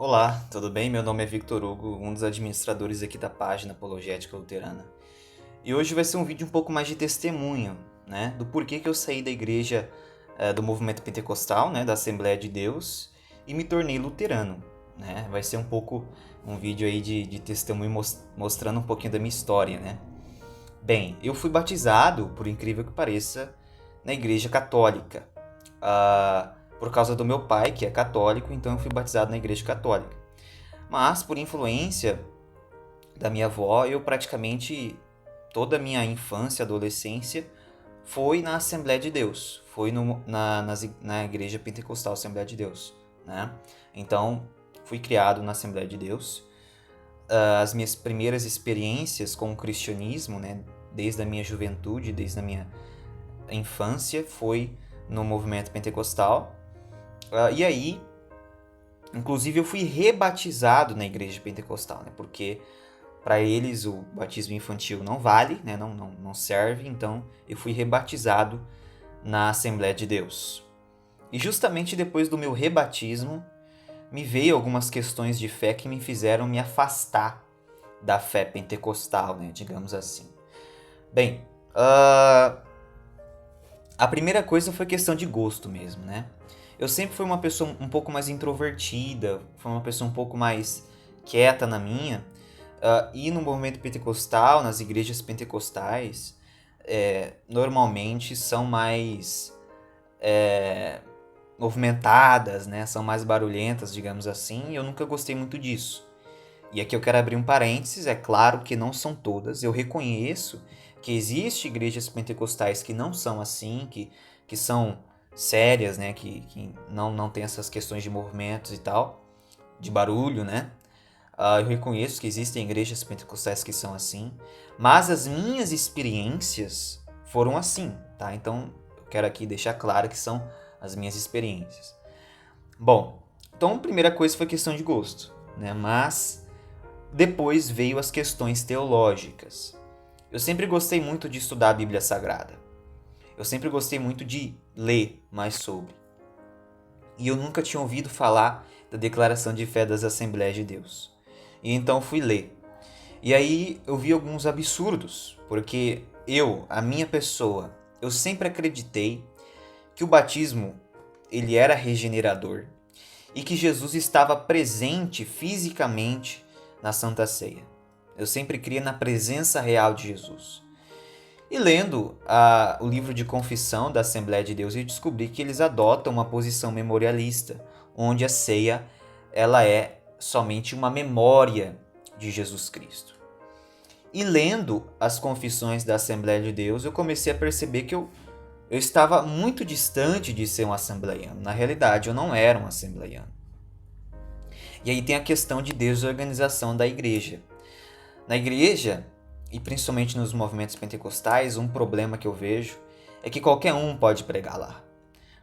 Olá, tudo bem? Meu nome é Victor Hugo, um dos administradores aqui da página Apologética Luterana. E hoje vai ser um vídeo um pouco mais de testemunho, né? Do porquê que eu saí da igreja do movimento pentecostal, né? Da Assembleia de Deus, e me tornei luterano, né? Vai ser um pouco um vídeo aí de testemunho mostrando um pouquinho da minha história, né? Bem, eu fui batizado, por incrível que pareça, na igreja católica. Por causa do meu pai, que é católico, então eu fui batizado na igreja católica. Mas, por influência da minha avó, eu praticamente toda a minha infância, adolescência, foi na Assembleia de Deus. Foi na Igreja Pentecostal Assembleia de Deus, né? Então, fui criado na Assembleia de Deus. As minhas primeiras experiências com o cristianismo, né? Desde a minha juventude, desde a minha infância, foi no movimento pentecostal. E aí, inclusive, eu fui rebatizado na igreja pentecostal, né? Porque para eles o batismo infantil não vale, né? Não serve, então eu fui rebatizado na Assembleia de Deus. E justamente depois do meu rebatismo, me veio algumas questões de fé que me fizeram me afastar da fé pentecostal, né? Digamos assim. Bem, a primeira coisa foi questão de gosto mesmo, né? Eu sempre fui uma pessoa um pouco mais introvertida, fui uma pessoa um pouco mais quieta na minha. E no movimento pentecostal, nas igrejas pentecostais, normalmente são mais movimentadas, né? São mais barulhentas, digamos assim, e eu nunca gostei muito disso. E aqui eu quero abrir um parênteses, é claro que não são todas, eu reconheço que existem igrejas pentecostais que não são assim, que são sérias, né, que não tem essas questões de movimentos e tal, de barulho, né. Eu reconheço que existem igrejas pentecostais que são assim, mas as minhas experiências foram assim, tá? Então eu quero aqui deixar claro que são as minhas experiências. Bom, então a primeira coisa foi questão de gosto, né, mas depois veio as questões teológicas. Eu sempre gostei muito de estudar a Bíblia Sagrada. Eu sempre gostei muito de ler mais sobre. E eu nunca tinha ouvido falar da declaração de fé das Assembleias de Deus. E então fui ler. E aí eu vi alguns absurdos, porque a minha pessoa, eu sempre acreditei que o batismo ele era regenerador e que Jesus estava presente fisicamente na Santa Ceia. Eu sempre cria na presença real de Jesus. E lendo o livro de confissão da Assembleia de Deus, eu descobri que eles adotam uma posição memorialista, onde a ceia ela é somente uma memória de Jesus Cristo. E lendo as confissões da Assembleia de Deus, eu comecei a perceber que eu estava muito distante de ser um assembleiano. Na realidade, eu não era um assembleiano. E aí tem a questão de desorganização da igreja. Na igreja, e principalmente nos movimentos pentecostais, um problema que eu vejo é que qualquer um pode pregar lá.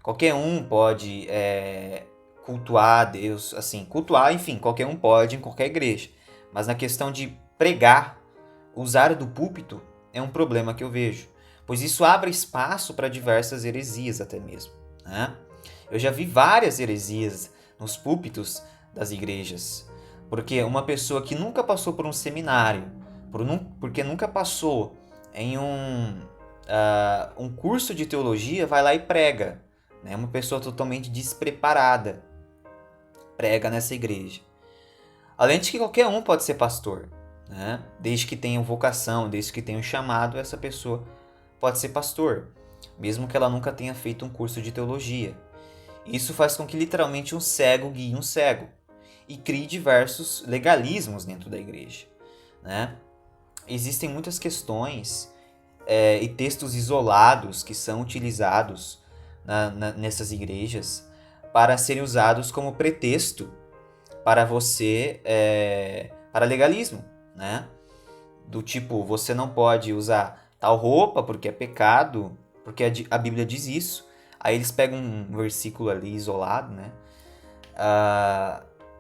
Qualquer um pode cultuar a Deus, assim, cultuar, enfim, qualquer um pode em qualquer igreja. Mas na questão de pregar, usar do púlpito é um problema que eu vejo, pois isso abre espaço para diversas heresias até mesmo, né? Eu já vi várias heresias nos púlpitos das igrejas, porque uma pessoa que nunca passou por um seminário, porque nunca passou em um curso de teologia, vai lá e prega, né? Uma pessoa totalmente despreparada prega nessa igreja. Além de que qualquer um pode ser pastor, né? Desde que tenha vocação, desde que tenha um chamado, essa pessoa pode ser pastor, mesmo que ela nunca tenha feito um curso de teologia. Isso faz com que literalmente um cego guie um cego e crie diversos legalismos dentro da igreja, né? Existem muitas questões e textos isolados que são utilizados nessas igrejas para serem usados como pretexto para para legalismo, né? Do tipo, você não pode usar tal roupa porque é pecado, porque a Bíblia diz isso. Aí eles pegam um versículo ali isolado, né?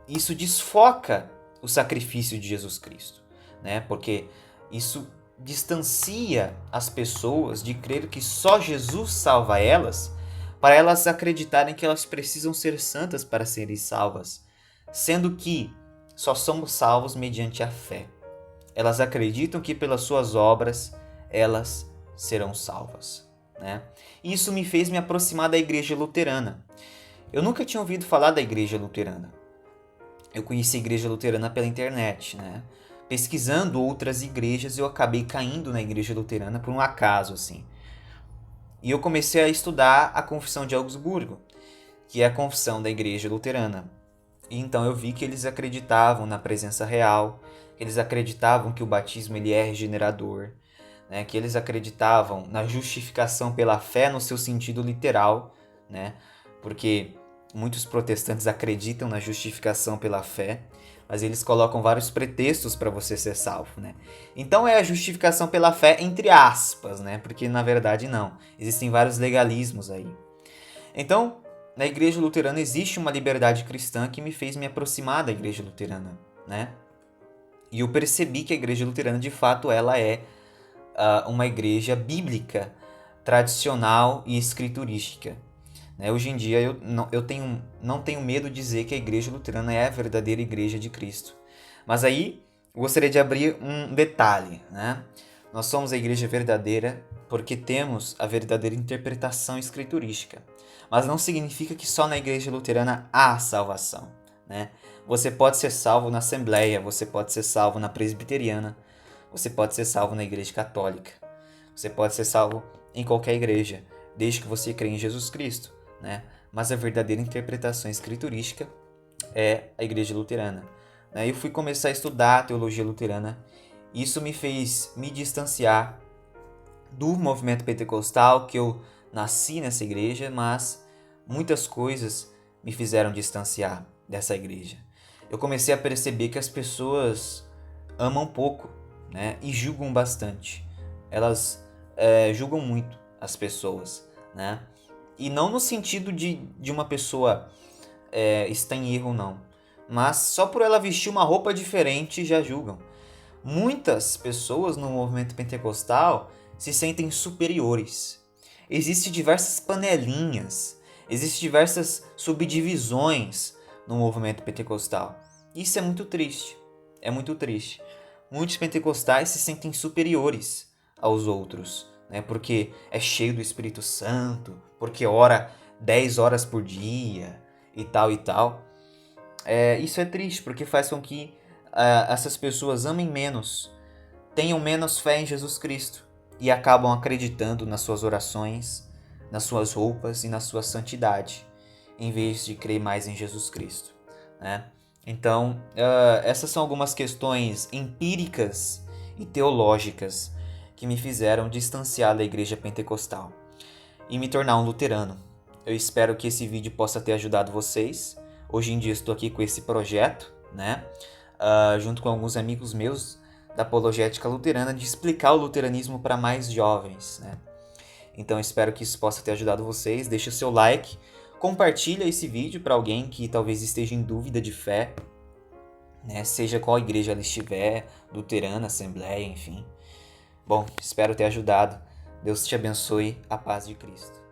Isso desfoca o sacrifício de Jesus Cristo, né? Porque isso distancia as pessoas de crer que só Jesus salva elas, para elas acreditarem que elas precisam ser santas para serem salvas, sendo que só somos salvos mediante a fé. Elas acreditam que pelas suas obras elas serão salvas, né? Isso me fez me aproximar da igreja luterana. Eu nunca tinha ouvido falar da igreja luterana. Eu conheci a igreja luterana pela internet, né? Pesquisando outras igrejas, eu acabei caindo na igreja luterana por um acaso, assim. E eu comecei a estudar a Confissão de Augsburgo, que é a confissão da igreja luterana. E então eu vi que eles acreditavam na presença real, que eles acreditavam que o batismo ele é regenerador, né? Que eles acreditavam na justificação pela fé no seu sentido literal, né? Porque muitos protestantes acreditam na justificação pela fé, mas eles colocam vários pretextos para você ser salvo, né? Então é a justificação pela fé entre aspas, né? Porque na verdade não. Existem vários legalismos aí. Então, na igreja luterana existe uma liberdade cristã que me fez me aproximar da igreja luterana, né? E eu percebi que a igreja luterana, de fato, ela é uma igreja bíblica, tradicional e escriturística. Né? Hoje em dia eu não tenho medo de dizer que a igreja luterana é a verdadeira igreja de Cristo. Mas aí eu gostaria de abrir um detalhe, né? Nós somos a igreja verdadeira porque temos a verdadeira interpretação escriturística. Mas não significa que só na igreja luterana há salvação, né? Você pode ser salvo na Assembleia, você pode ser salvo na Presbiteriana, você pode ser salvo na Igreja Católica, você pode ser salvo em qualquer igreja, desde que você crê em Jesus Cristo, né? Mas a verdadeira interpretação escriturística é a Igreja Luterana. Né? Eu fui começar a estudar a teologia luterana, e isso me fez me distanciar do movimento pentecostal, que eu nasci nessa igreja, mas muitas coisas me fizeram distanciar dessa igreja. Eu comecei a perceber que as pessoas amam pouco, né? E julgam bastante. Elas julgam muito as pessoas, né? E não no sentido de uma pessoa estar em erro, não. Mas só por ela vestir uma roupa diferente já julgam. Muitas pessoas no movimento pentecostal se sentem superiores. Existem diversas panelinhas, existem diversas subdivisões no movimento pentecostal. Isso é muito triste. É muito triste. Muitos pentecostais se sentem superiores aos outros, né? Porque é cheio do Espírito Santo, porque ora 10 horas por dia e tal e tal. Isso é triste, porque faz com que essas pessoas amem menos, tenham menos fé em Jesus Cristo e acabam acreditando nas suas orações, nas suas roupas e na sua santidade, em vez de crer mais em Jesus Cristo, né? Então, essas são algumas questões empíricas e teológicas que me fizeram distanciar da igreja pentecostal e me tornar um luterano. Eu espero que esse vídeo possa ter ajudado vocês. Hoje em dia estou aqui com esse projeto, né? Junto com alguns amigos meus da apologética luterana, de explicar o luteranismo para mais jovens, né? Então espero que isso possa ter ajudado vocês. Deixe o seu like, compartilha esse vídeo para alguém que talvez esteja em dúvida de fé, né? Seja qual igreja ela estiver, luterana, assembleia, enfim. Bom, espero ter ajudado. Deus te abençoe. A paz de Cristo.